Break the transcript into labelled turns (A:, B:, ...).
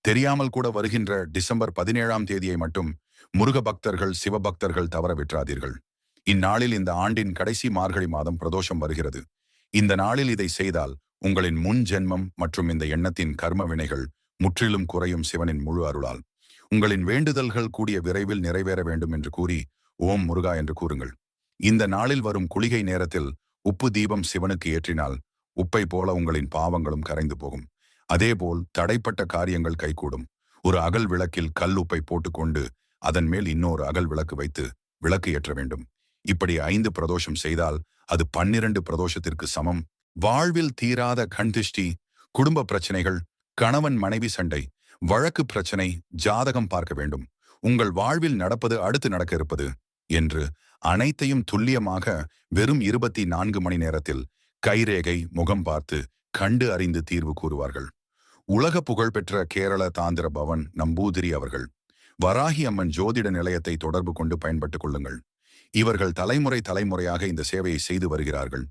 A: தெரியாமல் கூட வருகின்ற டிசம்பர் 17ஆம் தேதியை மட்டும் முருக பக்தர்கள் சிவபக்தர்கள் தவற விட்டுறாதீர்கள். இந்நாளில் இந்த ஆண்டின் கடைசி மார்கழி மாதம் பிரதோஷம் வருகிறது. இந்த நாளில் இதை செய்தால் உங்களின் முன் ஜென்மம் மற்றும் இந்த எண்ணத்தின் கர்ம வினைகள் முற்றிலும் குறையும் சிவனின் முழு அருளால். உங்களின் வேண்டுதல்கள் கூடிய விரைவில் நிறைவேற வேண்டும் என்று கூறி ஓம் முருகா என்று கூறுங்கள். இந்த நாளில் வரும் குளிகை நேரத்தில் உப்பு தீபம் சிவனுக்கு ஏற்றினால் உப்பை போல உங்களின் பாவங்களும் கரைந்து போகும். அதேபோல் தடைப்பட்ட காரியங்கள் கைகூடும். ஒரு அகல் விளக்கில் கல் உப்பை போட்டுக்கொண்டு அதன் மேல் இன்னொரு அகல் விளக்கு வைத்து விளக்கு ஏற்ற வேண்டும். இப்படி 5 பிரதோஷம் செய்தால் அது 12 பிரதோஷத்திற்கு சமம். வாழ்வில் தீராத கண்திஷ்டி, குடும்ப பிரச்சனைகள், கணவன் மனைவி சண்டை, வழக்கு பிரச்சனை, ஜாதகம் பார்க்க வேண்டும், உங்கள் வாழ்வில் நடப்பது அடுத்து நடக்க இருப்பது என்று அனைத்தையும் துல்லியமாக வெறும் 24 மணி நேரத்தில் கைரேகை முகம் பார்த்து கண்டு அறிந்து தீர்வு கூறுவார்கள். உலக புகழ்பெற்ற கேரள தாந்திர பவன் நம்பூதிரி அவர்கள். வராகி அம்மன் ஜோதிட நிலையத்தை தொடர்பு கொண்டு பயன்பட்டுக் கொள்ளுங்கள். இவர்கள் தலைமுறையாக இந்த சேவையை செய்து வருகிறார்கள்.